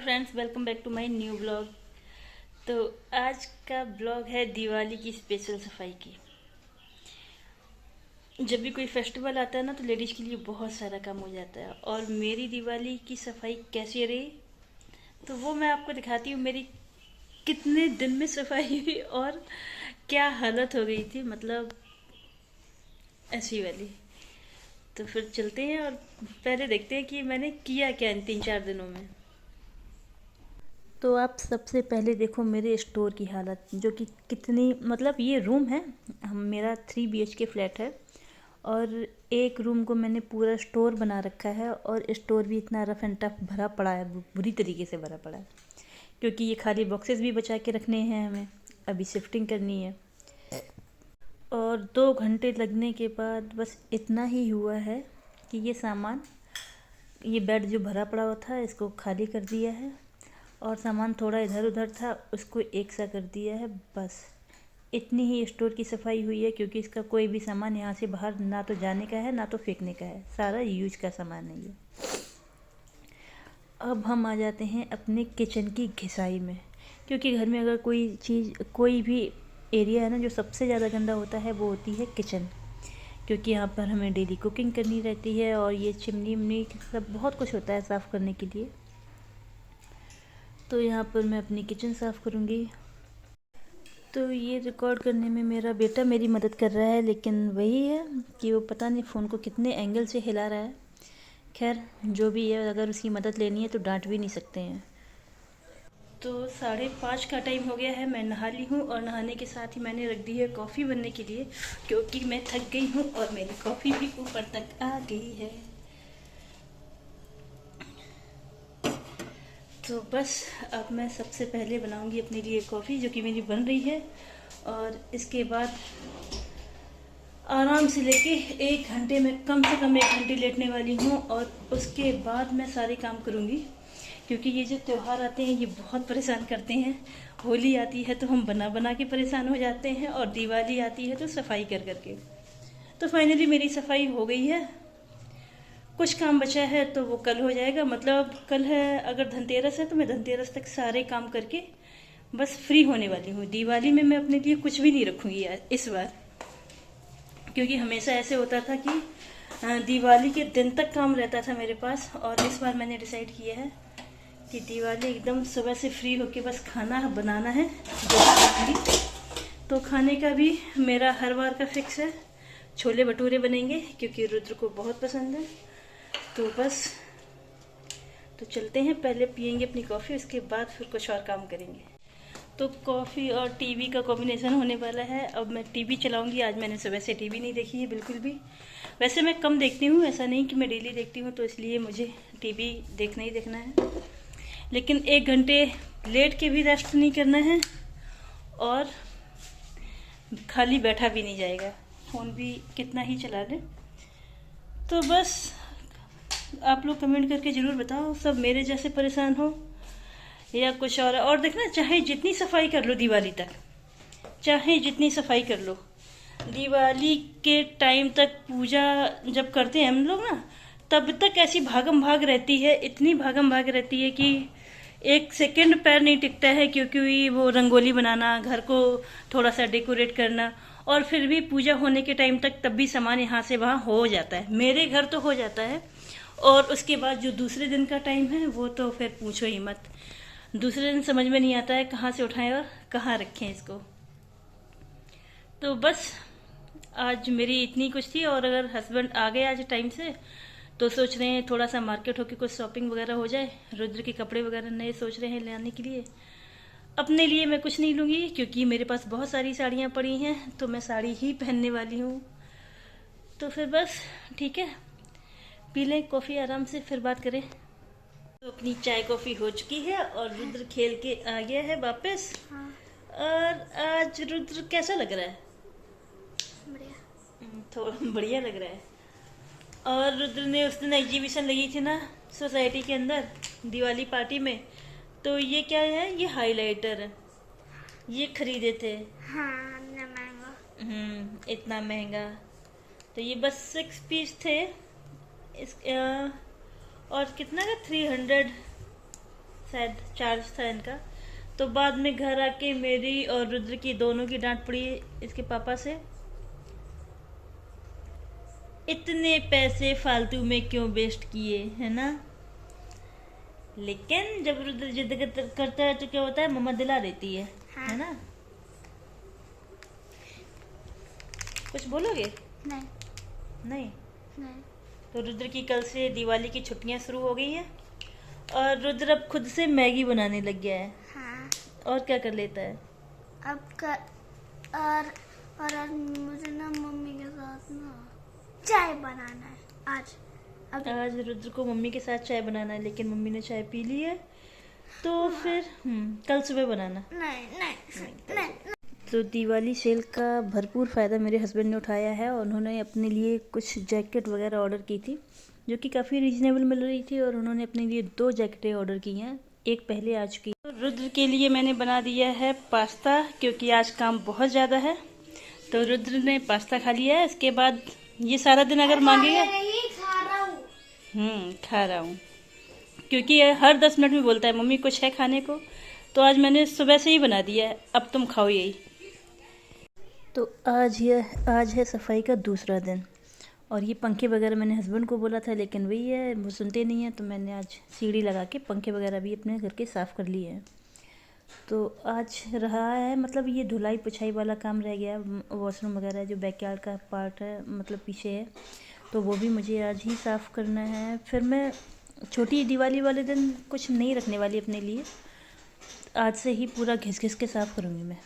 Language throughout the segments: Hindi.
Friends, welcome back to my new blog. तो आज का ब्लॉग है दिवाली की स्पेशल सफाई की। जब भी कोई फेस्टिवल आता है ना तो लेडीज़ के लिए बहुत सारा काम हो जाता है, और मेरी दिवाली की सफाई कैसी रही तो वो मैं आपको दिखाती हूँ। मेरी कितने दिन में सफाई हुई और क्या हालत हो गई थी, मतलब ऐसी वाली। तो फिर चलते हैं और पहले देखते हैं कि मैंने किया क्या इन 3-4 दिनों में। तो आप सबसे पहले देखो मेरे स्टोर की हालत, जो कि कितनी, मतलब ये रूम है, हम मेरा 3 BHK फ्लैट है, और एक रूम को मैंने पूरा स्टोर बना रखा है, और स्टोर भी इतना रफ एंड टफ भरा पड़ा है, बुरी तरीके से भरा पड़ा है, क्योंकि ये खाली बॉक्सेस भी बचा के रखने हैं हमें, अभी शिफ्टिंग करनी है। और 2 घंटे लगने के बाद बस इतना ही हुआ है कि ये सामान, ये बेड जो भरा पड़ा हुआ था इसको खाली कर दिया है, और सामान थोड़ा इधर उधर था उसको एक सा कर दिया है। बस इतनी ही स्टोर की सफाई हुई है, क्योंकि इसका कोई भी सामान यहाँ से बाहर ना तो जाने का है ना तो फेंकने का है, सारा यूज का सामान है ये। अब हम आ जाते हैं अपने किचन की घिसाई में, क्योंकि घर में अगर कोई चीज़, कोई भी एरिया है ना जो सबसे ज़्यादा गंदा होता है वो होती है किचन, क्योंकि यहाँ पर हमें डेली कुकिंग करनी रहती है, और ये चिमनी उमनी सब बहुत कुछ होता है साफ़ करने के लिए। तो यहाँ पर मैं अपनी किचन साफ़ करूँगी। तो ये रिकॉर्ड करने में मेरा बेटा मेरी मदद कर रहा है, लेकिन वही है कि वो पता नहीं फ़ोन को कितने एंगल से हिला रहा है। खैर जो भी है, अगर उसकी मदद लेनी है तो डांट भी नहीं सकते हैं। तो 5:30 का टाइम हो गया है, मैं नहा ली हूँ, और नहाने के साथ ही मैंने रख दी है कॉफ़ी बनने के लिए, क्योंकि मैं थक गई हूँ और मेरी कॉफ़ी भी ऊपर तक आ गई है। तो बस अब मैं सबसे पहले बनाऊंगी अपने लिए कॉफ़ी, जो कि मेरी बन रही है, और इसके बाद आराम से लेके 1 घंटे में, कम से कम 1 घंटे लेटने वाली हूँ, और उसके बाद मैं सारे काम करूँगी, क्योंकि ये जो त्यौहार आते हैं ये बहुत परेशान करते हैं। होली आती है तो हम बना बना के परेशान हो जाते हैं, और दिवाली आती है तो सफाई कर करके। तो फाइनली मेरी सफाई हो गई है। कुछ काम बचा है तो वो कल हो जाएगा, मतलब कल है, अगर धनतेरस है तो मैं धनतेरस तक सारे काम करके बस फ्री होने वाली हूँ। दिवाली में मैं अपने लिए कुछ भी नहीं रखूँगी इस बार, क्योंकि हमेशा ऐसे होता था कि दिवाली के दिन तक काम रहता था मेरे पास, और इस बार मैंने डिसाइड किया है कि दिवाली एकदम सुबह से फ्री होके बस खाना बनाना है जो खाऊंगी। तो खाने का भी मेरा हर बार का फिक्स है, छोले भटूरे बनेंगे, क्योंकि रुद्र को बहुत पसंद है। तो बस, तो चलते हैं, पहले पियेंगे अपनी कॉफ़ी, उसके बाद फिर कुछ और काम करेंगे। तो कॉफ़ी और टीवी का कॉम्बिनेशन होने वाला है। अब मैं टीवी चलाऊंगी, आज मैंने सुबह से टीवी नहीं देखी है बिल्कुल भी। वैसे मैं कम देखती हूँ, ऐसा नहीं कि मैं डेली देखती हूँ, तो इसलिए मुझे टीवी देखना ही देखना है, लेकिन 1 घंटे लेट के भी रेस्ट नहीं करना है, और खाली बैठा भी नहीं जाएगा, फ़ोन भी कितना ही चला ले। तो बस आप लोग कमेंट करके ज़रूर बताओ, सब मेरे जैसे परेशान हो या कुछ और देखना, चाहे जितनी सफाई कर लो दिवाली तक, चाहे जितनी सफाई कर लो, दिवाली के टाइम तक पूजा जब करते हैं हम लोग ना, तब तक ऐसी भागम भाग रहती है, इतनी भागम भाग रहती है कि 1 सेकंड पैर नहीं टिकता है, क्योंकि वो रंगोली बनाना, घर को थोड़ा सा डेकोरेट करना, और फिर भी पूजा होने के टाइम तक तब भी सामान यहाँ से वहाँ हो जाता है, मेरे घर तो हो जाता है। और उसके बाद जो दूसरे दिन का टाइम है वो तो फिर पूछो ही मत, दूसरे दिन समझ में नहीं आता है कहाँ से उठाएं और कहाँ रखें इसको। तो बस आज मेरी इतनी कुछ थी, और अगर हस्बैंड आ गए आज टाइम से तो सोच रहे हैं थोड़ा सा मार्केट होके कुछ शॉपिंग वगैरह हो जाए, रुद्र के कपड़े वगैरह नए सोच रहे हैं लाने के लिए। अपने लिए मैं कुछ नहीं लूँगी, क्योंकि मेरे पास बहुत सारी साड़ियाँ पड़ी हैं, तो मैं साड़ी ही पहनने वाली हूँ। तो फिर बस ठीक है, पी लें कॉफ़ी आराम से, फिर बात करें। तो अपनी चाय कॉफ़ी हो चुकी है, और रुद्र खेल के आ गया है वापस। हाँ, और आज रुद्र कैसा लग रहा है? बढ़िया। थोड़ा बढ़िया लग रहा है। और रुद्र ने उस दिन एग्जीबिशन लगी थी ना सोसाइटी के अंदर, दिवाली पार्टी में, तो ये क्या है, ये हाइलाइटर, ये खरीदे थे। हाँ, इतना महंगा। इतना महंगा। तो ये बस 6 पीस थे, इस और कितना का, 300, शायद चार्ज था इनका। तो बाद में घर आके मेरी और रुद्र की दोनों की डांट पड़ी इसके पापा से, इतने पैसे फालतू में क्यों वेस्ट किए, है ना। लेकिन जब रुद्र जिद करता है तो क्या होता है, मम्मा दिला देती है ना। कुछ बोलोगे? नहीं नहीं। नहीं। तो रुद्र की कल से दिवाली की छुट्टियां शुरू हो गई हैं और रुद्र अब खुद से मैगी बनाने लग गया है। हाँ। और क्या कर लेता है? अब कर और आज मुझे ना मम्मी के साथ ना चाय बनाना है आज रुद्र को मम्मी के साथ चाय बनाना है, लेकिन मम्मी ने चाय पी ली है तो फिर कल सुबह बनाना। नहीं। तो दिवाली सेल का भरपूर फ़ायदा मेरे हस्बैंड ने उठाया है और उन्होंने अपने लिए कुछ जैकेट वगैरह ऑर्डर की थी जो कि काफ़ी रीजनेबल मिल रही थी, और उन्होंने अपने लिए 2 जैकेटें ऑर्डर की हैं, एक पहले आ चुकी है। तो रुद्र के लिए मैंने बना दिया है पास्ता, क्योंकि आज काम बहुत ज़्यादा है। तो रुद्र ने पास्ता खा लिया है। इसके बाद ये सारा दिन अगर मांगेगा, खा रहा हूँ, क्योंकि ये हर 10 मिनट में बोलता है मम्मी कुछ है खाने को। तो आज मैंने सुबह से ही बना दिया है, अब तुम खाओ यही। तो आज है सफाई का दूसरा दिन, और ये पंखे वगैरह मैंने हस्बैंड को बोला था, लेकिन वही है वो सुनते नहीं है। तो मैंने आज सीढ़ी लगा के पंखे वगैरह भी अपने घर के साफ़ कर लिए हैं। तो आज रहा है, मतलब ये धुलाई पुछाई वाला काम रह गया। वॉशरूम वगैरह जो बैकयार्ड का पार्ट है, मतलब पीछे है, तो वो भी मुझे आज ही साफ़ करना है। फिर मैं छोटी दिवाली वाले दिन कुछ नहीं रखने वाली अपने लिए, आज से ही पूरा घिस घिस के साफ़ करूँगी मैं।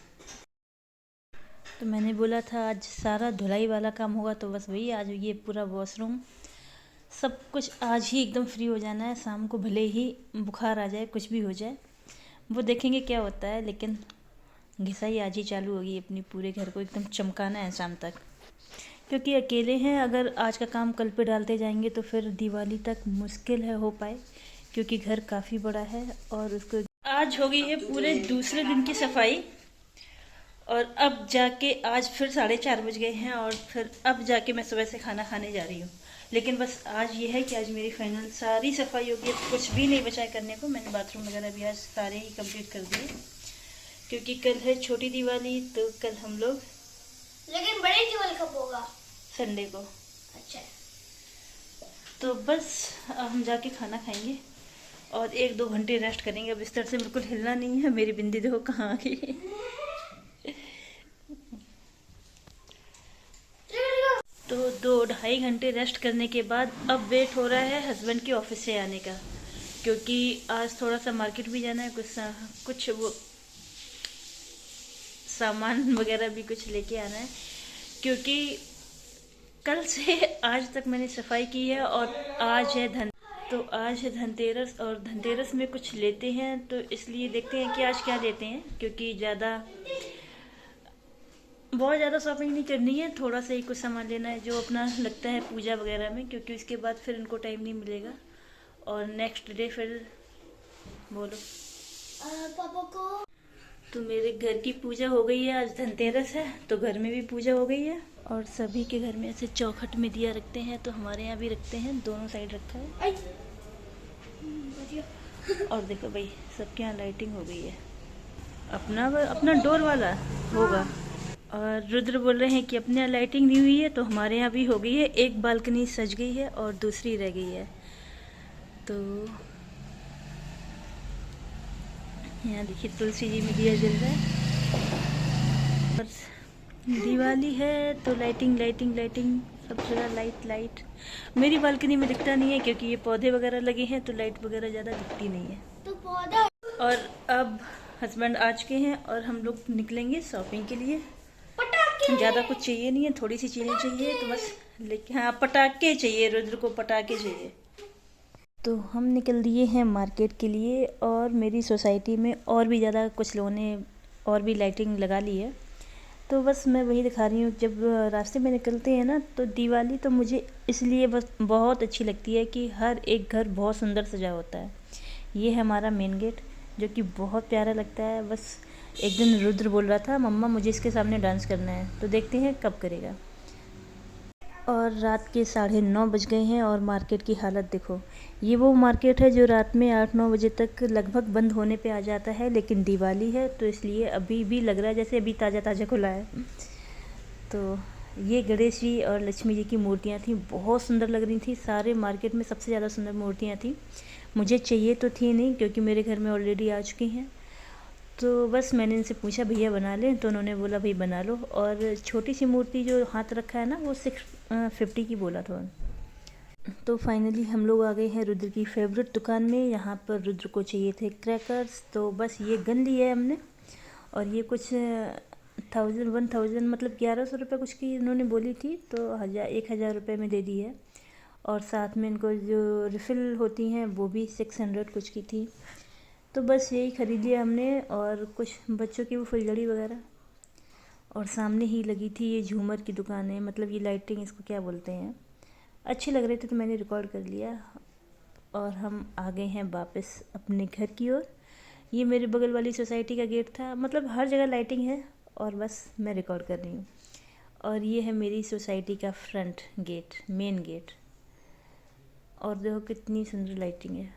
तो मैंने बोला था आज सारा धुलाई वाला काम होगा, तो बस वही आज ये पूरा वॉशरूम सब कुछ आज ही एकदम फ्री हो जाना है। शाम को भले ही बुखार आ जाए, कुछ भी हो जाए, वो देखेंगे क्या होता है, लेकिन घिसाई आज ही चालू होगी अपनी। पूरे घर को एकदम चमकाना है शाम तक, क्योंकि अकेले हैं। अगर आज का काम कल पे डालते जाएंगे तो फिर दिवाली तक मुश्किल है हो पाए, क्योंकि घर काफ़ी बड़ा है। और उसको आज हो गई है पूरे दूसरे दिन की सफाई, और अब जाके आज फिर 4:30 बज गए हैं, और फिर अब जाके मैं सुबह से खाना खाने जा रही हूँ। लेकिन बस आज ये है कि आज मेरी फाइनल सारी सफाई होगी, अब कुछ भी नहीं बचा है करने को। मैंने बाथरूम वगैरह भी आज सारे ही कंप्लीट कर दिए, क्योंकि कल है छोटी दिवाली। तो कल हम लोग, लेकिन बड़ी दिवाली कब होगा? संडे को। अच्छा। तो बस हम जाके खाना खाएंगे और 1-2 घंटे रेस्ट करेंगे। बिस्तर से बिल्कुल हिलना नहीं है। मेरी बिंदी देखो कहाँ आ गई। तो 2-2.5 घंटे रेस्ट करने के बाद अब वेट हो रहा है हस्बैंड के ऑफिस से आने का, क्योंकि आज थोड़ा सा मार्केट भी जाना है, कुछ वो सामान वगैरह भी कुछ लेके आना है। क्योंकि कल से आज तक मैंने सफाई की है, और आज है धनतेरस, और धनतेरस में कुछ लेते हैं। तो इसलिए देखते हैं कि आज क्या लेते हैं, क्योंकि बहुत ज़्यादा शॉपिंग नहीं करनी है, थोड़ा सा ही कुछ सामान लेना है जो अपना लगता है पूजा वगैरह में, क्योंकि उसके बाद फिर इनको टाइम नहीं मिलेगा। और नेक्स्ट डे फिर बोलो पापा को। तो मेरे घर की पूजा हो गई है, आज धनतेरस है तो घर में भी पूजा हो गई है। और सभी के घर में ऐसे चौखट में दिया रखते हैं, तो हमारे यहाँ भी रखते हैं, दोनों साइड रखा है। और देखो भाई सबके यहाँ लाइटिंग हो गई है, अपना डोर वाला होगा। और रुद्र बोल रहे हैं कि अपने यहाँ लाइटिंग नहीं हुई है, तो हमारे यहाँ भी हो गई है। एक बालकनी सज गई है और दूसरी रह गई है। तो यहाँ देखिए तुलसी जी में दिया जल रहा है। और दिवाली है तो लाइटिंग सब जगह लाइट। मेरी बालकनी में दिखता नहीं है, क्योंकि ये पौधे वगैरह लगे हैं, तो लाइट वगैरह ज़्यादा दिखती नहीं है। तो पौधा। और अब हस्बैंड आ चुके हैं और हम लोग निकलेंगे शॉपिंग के लिए। ज़्यादा कुछ चाहिए नहीं है, थोड़ी सी चीज़ें चाहिए तो बस लेके। हाँ, पटाखे चाहिए, रुद्र को पटाखे चाहिए। तो हम निकल दिए हैं मार्केट के लिए, और मेरी सोसाइटी में और भी ज़्यादा कुछ लोगों ने और भी लाइटिंग लगा ली है। तो बस मैं वही दिखा रही हूँ। जब रास्ते में निकलते हैं ना, तो दिवाली तो मुझे इसलिए बस बहुत अच्छी लगती है कि हर एक घर बहुत सुंदर सजा होता है। ये है हमारा मेन गेट, जो कि बहुत प्यारा लगता है। बस एक दिन रुद्र बोल रहा था मम्मा मुझे इसके सामने डांस करना है, तो देखते हैं कब करेगा। और रात के 9:30 बज गए हैं और मार्केट की हालत देखो। ये वो मार्केट है जो रात में 8-9 बजे तक लगभग बंद होने पे आ जाता है, लेकिन दिवाली है तो इसलिए अभी भी लग रहा है जैसे अभी ताज़ा ताज़ा खुला है। तो ये गणेश जी और लक्ष्मी जी की मूर्तियाँ थी, बहुत सुंदर लग रही थी। सारे मार्केट में सबसे ज़्यादा सुंदर मूर्तियाँ थी। मुझे चाहिए तो थी नहीं क्योंकि मेरे घर में ऑलरेडी आ चुकी हैं। तो बस मैंने इनसे पूछा भैया बना लें, तो उन्होंने बोला भाई बना लो। और छोटी सी मूर्ति जो हाथ रखा है ना, वो 650 की बोला था। तो फाइनली हम लोग आ गए हैं रुद्र की फेवरेट दुकान में। यहाँ पर रुद्र को चाहिए थे क्रैकर्स, तो बस ये गन ली है हमने। और ये कुछ 1000 मतलब 1100 रुपये कुछ की इन्होंने बोली थी, तो 1000 रुपये में दे दी है। और साथ में इनको जो रिफ़िल होती हैं वो भी 600 कुछ की थी। तो बस यही ख़रीद लिया हमने, और कुछ बच्चों की वो फुलझड़ी वगैरह। और सामने ही लगी थी ये झूमर की दुकान है, मतलब ये लाइटिंग इसको क्या बोलते हैं, अच्छे लग रहे थे तो मैंने रिकॉर्ड कर लिया। और हम आ गए हैं वापस अपने घर की ओर। ये मेरे बगल वाली सोसाइटी का गेट था, मतलब हर जगह लाइटिंग है और बस मैं रिकॉर्ड कर रही हूँ। और ये है मेरी सोसाइटी का फ्रंट गेट, मेन गेट। और देखो कितनी सुंदर लाइटिंग है,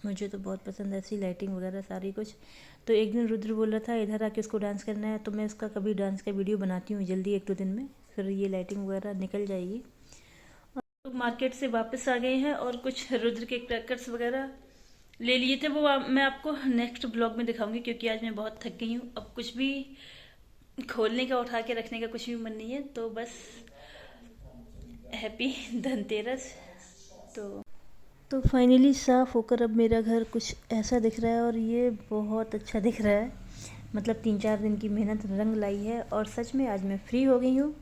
मुझे तो बहुत पसंद है ऐसी लाइटिंग वगैरह सारी कुछ। तो एक दिन रुद्र बोल रहा था इधर आके उसको डांस करना है, तो मैं उसका कभी डांस का वीडियो बनाती हूँ जल्दी 1-2 दिन में, फिर ये लाइटिंग वगैरह निकल जाएगी। और मार्केट से वापस आ गए हैं और कुछ रुद्र के क्रैकर्स वगैरह ले लिए थे, वो मैं आपको नेक्स्ट ब्लॉग में दिखाऊंगी, क्योंकि आज मैं बहुत थक गई हूँ। अब कुछ भी खोलने का, उठा के रखने का कुछ भी मन नहीं है। तो बस हैप्पी धनतेरस। तो फाइनली साफ़ होकर अब मेरा घर कुछ ऐसा दिख रहा है, और ये बहुत अच्छा दिख रहा है। मतलब 3-4 दिन की मेहनत रंग लाई है, और सच में आज मैं फ्री हो गई हूँ।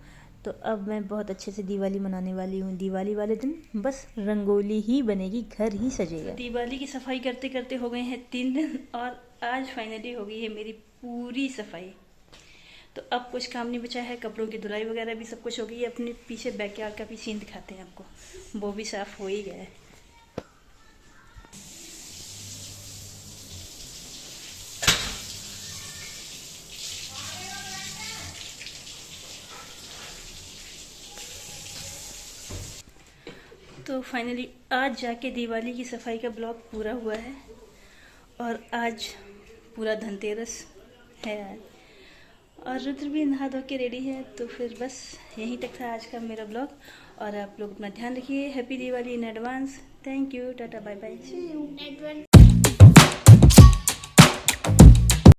तो अब मैं बहुत अच्छे से दिवाली मनाने वाली हूँ। दिवाली वाले दिन बस रंगोली ही बनेगी, घर ही सजेगा। दिवाली की सफाई करते करते हो गए हैं 3 दिन, और आज फाइनली हो गई है मेरी पूरी सफाई। तो अब कुछ काम नहीं बचा है, कपड़ों की धुलाई वगैरह भी सब कुछ हो गई है। अपने पीछे बैकयार्ड का भी सीन दिखाते हैं आपको, वो भी साफ़ हो ही गया है। तो फाइनली आज जाके दिवाली की सफाई का ब्लॉग पूरा हुआ है, और आज पूरा धनतेरस है आज, और रुद्र भी नहा धो के रेडी है। तो फिर बस यहीं तक था आज का मेरा ब्लॉग, और आप लोग अपना ध्यान रखिए। Happy Diwali in advance. Thank you, tata, bye bye, see you.